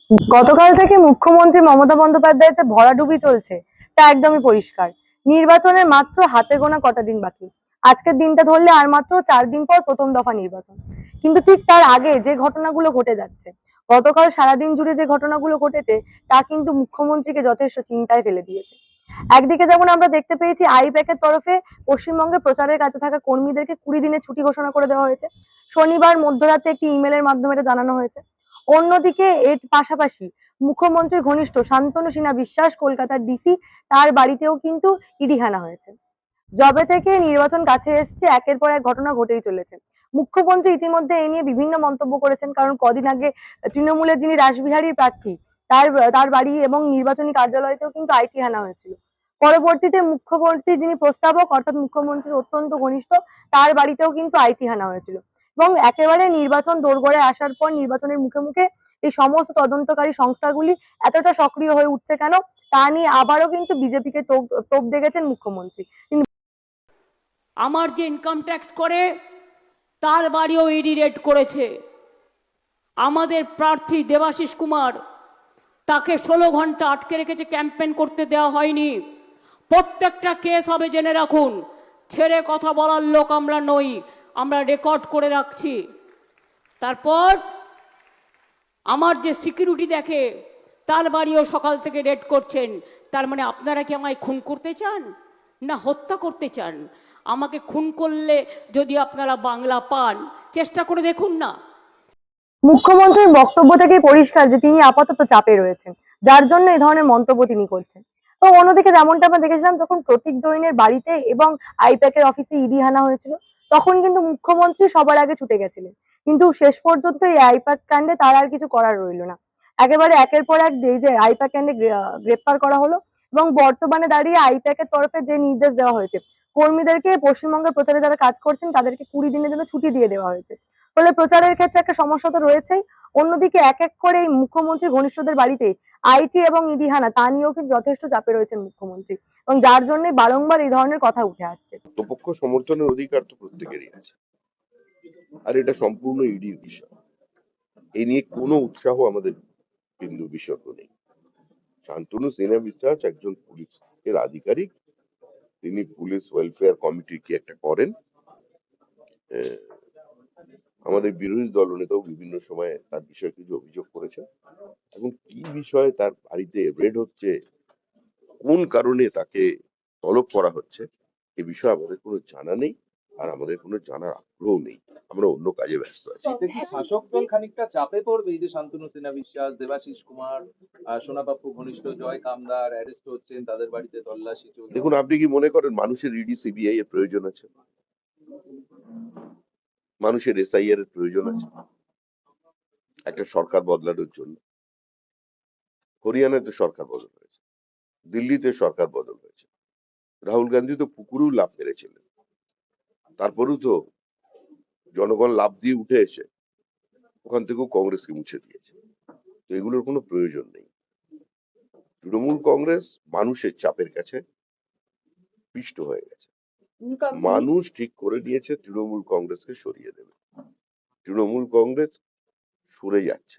গতকাল থেকে মুখ্যমন্ত্রী মমতা বন্দ্যোপাধ্যায়ের যে ভরাডুবি চলছে তা একদমই পরিষ্কার। নির্বাচনের মাত্র হাতে গোনা কটা দিন বাকি। আজকের দিনটা ধরলে আর মাত্র 4 দিন পর প্রথম দফা নির্বাচন। কিন্তু ঠিক তার আগে যে ঘটনাগুলো ঘটে যাচ্ছে, গতকাল সারাদিন জুড়ে যে ঘটনাগুলো ঘটেছে তা কিন্তু মুখ্যমন্ত্রীকে যথেষ্ট চিন্তায় ফেলে দিয়েছে। একদিকে যেমন আমরা দেখতে পেয়েছি আইপ্যাকের তরফে পশ্চিমবঙ্গে প্রচারের কাছে থাকা কর্মীদেরকে 20 দিনের ছুটি ঘোষণা করে দেওয়া হয়েছে। শনিবার মধ্যরাতে একটি ইমেলের মাধ্যমে এটা জানানো হয়েছে। অন্যদিকে এর পাশাপাশি মুখ্যমন্ত্রীর ঘনিষ্ঠ শান্তনু সিনহা বিশ্বাস কলকাতার ডিসি তার বাড়িতেও কিন্তু ইডি হানা হয়েছে। যবে থেকে নির্বাচন কাছে এসছে একের পর এক ঘটনা ঘটেই চলেছে। মুখ্যমন্ত্রী ইতিমধ্যে এই নিয়ে বিভিন্ন মন্তব্য করেছেন, কারণ কদিন আগে তৃণমূলের যিনি রাসবিহারীর প্রার্থী তার তার বাড়ি এবং নির্বাচনী কার্যালয়তেও কিন্তু আইটি হানা হয়েছিল। পরবর্তীতে মুখ্যমন্ত্রী যিনি প্রস্তাবক অর্থাৎ মুখ্যমন্ত্রীর অত্যন্ত ঘনিষ্ঠ তার বাড়িতেও কিন্তু আইটি হানা হয়েছিল। এবং একেবারে নির্বাচন দোরগোড়ায় আসার পর নির্বাচনের মুখে মুখে এই সমস্ত তদন্তকারী সংস্থাগুলি এতটা সক্রিয় হয়ে উঠছে কেন তা নিয়ে আবারও কিন্তু বিজেপিকে তোপ দেখেছেন মুখ্যমন্ত্রী। আমার যে ইনকাম ট্যাক্স করে তার বাড়িও ইডি রেড করেছে। আমাদের প্রার্থী দেবাশিস কুমার, তাকে 16 ঘন্টা আটকে রেখেছে, ক্যাম্পেইন করতে দেওয়া হয়নি। প্রত্যেকটা কেস হবে, জেনে রাখুন। ছেড়ে কথা বলার লোক আমরা নই, আমরা রেকর্ড করে রাখছি। তারপর আমার যে সিকিউরিটি দেখে তার বাড়িও সকাল থেকে রেড করছেন। তার মানে আপনারা কি আমায় খুন করতে চান না হত্যা করতে চান? আমাকে খুন করলে যদি আপনারা বাংলা পান, চেষ্টা করে দেখুন না। মুখ্যমন্ত্রীর বক্তব্য থেকে পরিষ্কার যে তিনি আপাতত চাপে রয়েছেন, যার জন্য এই ধরনের মন্তব্য তিনি করছেন। তো অন্যদিকে যেমনটা আমরা দেখেছিলাম যখন প্রতীক জৈনের বাড়িতে এবং আইপ্যাকের অফিসে ইডি হানা হয়েছিল, তখন কিন্তু মুখ্যমন্ত্রী সবার আগে ছুটে গেছিলেন। কিন্তু শেষ পর্যন্ত এই আইপ্যাক কাণ্ডে তার আর কিছু করার রইল না। একেবারে একের পর এক এই যে আইপ্যাক কাণ্ডে গ্রেপ্তার করা হলো এবং বর্তমানে দাঁড়িয়ে আইপ্যাকের তরফে যে নির্দেশ দেওয়া হয়েছে, কর্মীদেরকে পশ্চিমবঙ্গের প্রচারে যারা কাজ করছেন তাদেরকে 20 দিনের জন্য ছুটি দিয়ে দেওয়া হয়েছে। ফলে প্রচারের ক্ষেত্রে একটা সমস্যা তো রয়েছেই। অন্যদিকে এক এক করে এই মুখ্যমন্ত্রী ঘনিষ্ঠদের বাড়িতে আইটি এবং ইডি হানা তা নিয়েও কিন্তু যথেষ্ট চাপে রয়েছেন মুখ্যমন্ত্রী, এবং যার জন্য বারংবার এই ধরনের কথা উঠে আসছে। পক্ষ সমর্থনের অধিকার তো প্রত্যেকেরই আছে, আর এটা সম্পূর্ণ ইডির বিষয়। এই নিয়ে কোনো উৎসাহ আমাদের বিন্দু বিসর্গ নেই। শান্তনু সিনহা বিশ্বাস একজন পুলিশের আধিকারিক, তিনি পুলিশ ওয়েলফেয়ার কমিটি কি একটা করেন। আমাদের বিরোধী দলনেতাও বিভিন্ন সময় তার বিষয়ে কিছু অভিযোগ করেছেন। এখন কি বিষয়ে তার বাড়িতে রেড হচ্ছে, কোন কারণে তাকে তলব করা হচ্ছে, এ বিষয়ে আমাদের কোনো জানা নেই, আর আমাদের কোনো জানার আগ্রহ নেই। আমরা অন্য কাজে ব্যস্ত আছি। শাসক দল খানিকটা চাপে পড়বে, এই যে শান্তনু সিনহা বিশ্বাস, দেবাশিস কুমার, সোনাবাপু ঘনিষ্ঠ জয় কামদার অ্যারেস্ট হচ্ছেন, তাদের বাড়িতে তল্লাশি চলছে। দেখুন, আপনি কি মনে করেন মানুষের ইডি সিবিআই এর প্রয়োজন আছে? মানুষের এসআইআর এর প্রয়োজন আছে একটা সরকার বদলানোর জন্য? হরিয়ানাতে সরকার বদল হয়েছে, দিল্লিতে সরকার বদল হয়েছে, রাহুল গান্ধী তো পুকুরেও লাফ মেরেছিলেন, তারপরেও তো জনগণ লাফ দিয়ে উঠে এসে ওখান থেকেও কংগ্রেসকে মুছে দিয়েছে। তো এগুলোর কোনো প্রয়োজন নেই। তৃণমূল কংগ্রেস মানুষের চাপের কাছে পিষ্ট হয়ে গেছে। মানুষ ঠিক করে নিয়েছে তৃণমূল কংগ্রেসকে সরিয়ে দেবে। তৃণমূল কংগ্রেস সরে যাচ্ছে,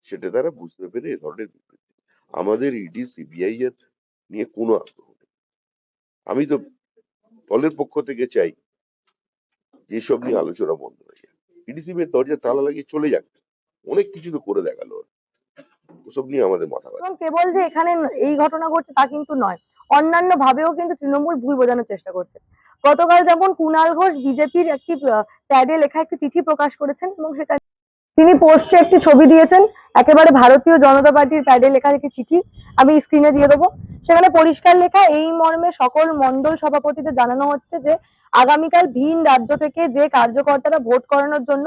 সেটা তারা বুঝতে পেরে এ ধরনের বিবৃতি। আমাদের ইডি সিবিআই এর নিয়ে কোনো আগ্রহ নেই। আমি তো দলের পক্ষ থেকে চাই যেসব নিয়ে আলোচনা বন্ধ হয়ে যায়, ইডি সিবিআই দরজা তালা লাগিয়ে চলে যাক। অনেক কিছু তো করে দেখালো, ওসব নিয়ে আমাদের মাথা ব্যথা। এবং কেবল যে এখানে এই ঘটনা ঘটছে তা কিন্তু নয়, অন্যান্য ভাবেও কিন্তু তৃণমূল ভুল বোঝানোর চেষ্টা করছে। গতকাল যেমন কুণাল ঘোষ বিজেপির একটি প্যাডে লেখা একটি চিঠি প্রকাশ করেছেন এবং সেখানে তিনি পোস্টে একটি ছবি দিয়েছেন, একেবারে ভারতীয় জনতা পার্টির প্যাডে লেখা একটি চিঠি, আমি স্ক্রিনে দিয়ে দেবো। সেখানে পরিষ্কার লেখা এই মর্মে সকল মন্ডল সভাপতিদের জানানো হচ্ছে যে আগামীকাল ভিন রাজ্য থেকে যে কার্যকর্তারা ভোট করানোর জন্য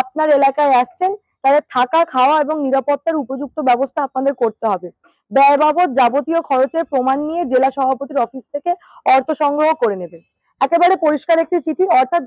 আপনার এলাকায় আসছেন তাদের থাকা, খাওয়া এবং নিরাপত্তার উপযুক্ত ব্যবস্থা আপনাদের করতে হবে। ব্যয় বাবদ যাবতীয় খরচের প্রমাণ নিয়ে জেলা সভাপতির অফিস থেকে অর্থ সংগ্রহ করে নেবেন। একেবারে পরিষ্কার একটি চিঠি। অর্থাৎ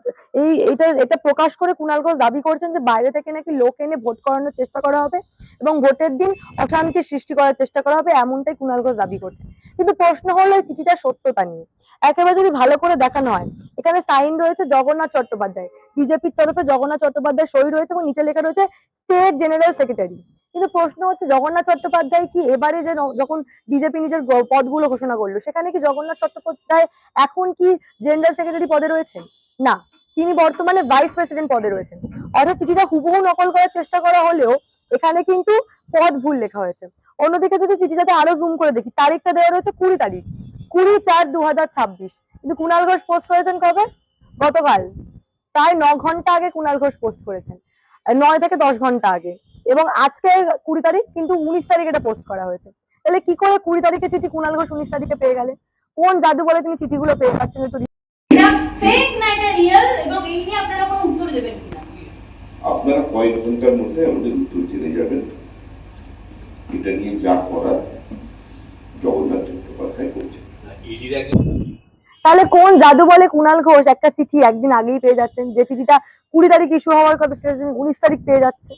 এটা প্রকাশ করে কুণাল ঘোষ দাবি করছেন যে বাইরে থেকে নাকি লোক এনে ভোট করানোর চেষ্টা করা হবে এবং ভোটের দিন অশান্তি সৃষ্টি করার চেষ্টা করা হবে, এমনটাই কুণাল ঘোষ দাবি করছেন। কিন্তু প্রশ্ন হলো এই চিঠিটার সত্যতা নিয়ে। একেবারে যদি ভালো করে দেখানো হয়, এখানে সাইন রয়েছে জগন্নাথ চট্টোপাধ্যায়, বিজেপির তরফে জগন্নাথ চট্টোপাধ্যায় সই রয়েছে এবং নিচে লেখা রয়েছে স্টেট জেনারেল সেক্রেটারি। কিন্তু প্রশ্ন হচ্ছে জগন্নাথ চট্টোপাধ্যায় কি এবারে যে যখন বিজেপি নিজের পদগুলো ঘোষণা করলো সেখানে কি জগন্নাথ চট্টোপাধ্যায় এখন কি জেনারেল সেক্রেটারি পদে রয়েছেন? না, তিনি বর্তমানে ভাইস প্রেসিডেন্ট পদে রয়েছেন। অর্থাৎ চিঠিটা হুবহু নকল করার চেষ্টা করা হলেও এখানে কিন্তু পদ ভুল লেখা হয়েছে। অন্যদিকে যদি চিঠিটাতে আরো জুম করে দেখি, তারিখটা দেওয়া রয়েছে 20 তারিখ, 20/4/2026। কিন্তু কুণাল ঘোষ পোস্ট করেছেন কবে? গতকাল। প্রায় 9 ঘন্টা আগে কুণাল ঘোষ পোস্ট করেছেন, 9 থেকে 10 ঘন্টা আগে। এবং আজকে 20 তারিখ, কিন্তু 19 তারিখ এটা পোস্ট করা হয়েছে। তাহলে কি করে 20 তারিখে চিঠি কুণাল ঘোষ 19 তারিখে পেয়ে গেলেন? কোন জাদু বলে তিনি চিঠিগুলো পেয়ে পাচ্ছেন? এটা ফেক না এটা রিয়েল, এবং এই নিয়ে আপনারা কোনো উত্তর দেবেন কিনা? আপনারা কয়েক ঘন্টার মধ্যে আমাদের উত্তর জেনে যাবেন। এটা নিয়ে যা করার জগন্নাথ চট্টোপাধ্যায় করছেন। তাহলে কোন জাদু বলে কুণাল ঘোষ একটা চিঠি একদিন আগেই পেয়ে যাচ্ছেন? যে চিঠিটা 20 তারিখ ইস্যু হওয়ার কথা সেটা তিনি 19 তারিখ পেয়ে যাচ্ছে।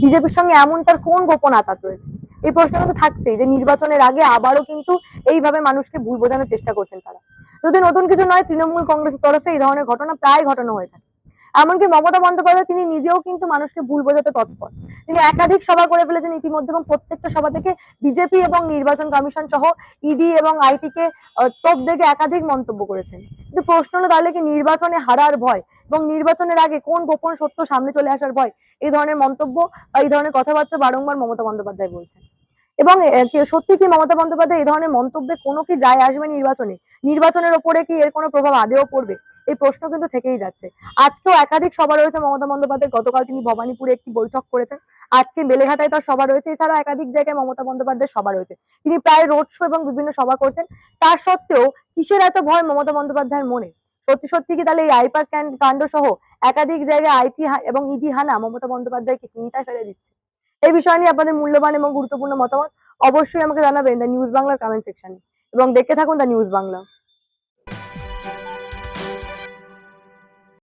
বিজেপির সঙ্গে এমন তার কোন গোপন আঘাত রয়েছে? এই প্রশ্ন কিন্তু থাকছেই যে নির্বাচনের আগে আবারও কিন্তু এইভাবে মানুষকে ভুল বোঝানোর চেষ্টা করছেন তারা। যদি নতুন কিছু নয়, তৃণমূল কংগ্রেসের তরফে এই ধরনের ঘটনা প্রায় ঘটানো হয়ে থাকে। এমনকি মমতা বন্দ্যোপাধ্যায় তিনি নিজেও কিন্তু মানুষকে ভুল বোঝাতে তৎপর। তিনি একাধিক সভা করে ফেলেছেন ইতিমধ্যে, এবং প্রত্যেকটা সভা থেকে বিজেপি এবং নির্বাচন কমিশন সহ ইডি এবং আইটি কে তোপ দেখে একাধিক মন্তব্য করেছেন। কিন্তু প্রশ্ন হলো, তাহলে কি নির্বাচনে হারার ভয় এবং নির্বাচনের আগে কোন গোপন সত্য সামনে চলে আসার ভয় এই ধরনের মন্তব্য বা এই ধরনের কথাবার্তা বারংবার মমতা বন্দ্যোপাধ্যায় বলছেন? এবং সত্যি কি মমতা বন্দ্যোপাধ্যায় এই ধরনের মন্তব্যে কোনো কি যায় আসবে নির্বাচনে? নির্বাচনের ওপরে কি এর কোনো প্রভাব আদেও পড়বে? এই প্রশ্ন কিন্তু থেকেই যাচ্ছে। আজকেও একাধিক সভা রয়েছে মমতা বন্দ্যোপাধ্যায়। গতকাল তিনি ভবানীপুরে একটি বৈঠক করেছেন, আজকে বেলেঘাটায় তার সভা রয়েছে, এছাড়াও একাধিক জায়গায় মমতা বন্দ্যোপাধ্যায়ের সভা রয়েছে। তিনি প্রায় রোড শো এবং বিভিন্ন সভা করছেন। তার সত্ত্বেও কিসের এত ভয় মমতা বন্দ্যোপাধ্যায়ের মনে? সত্যি সত্যি কি তাহলে এই আইপ্যাক কাণ্ড সহ একাধিক জায়গায় আইটি এবং ইডি হানা মমতা বন্দ্যোপাধ্যায়কে চিন্তায় ফেলে দিচ্ছে? এই বিষয় নিয়ে আপনাদের মূল্যবান এবং গুরুত্বপূর্ণ মতামত অবশ্যই আমাকে জানাবেন দ্য নিউজ বাংলার কমেন্ট সেকশনে, এবং দেখতে থাকুন দ্য নিউজ বাংলা।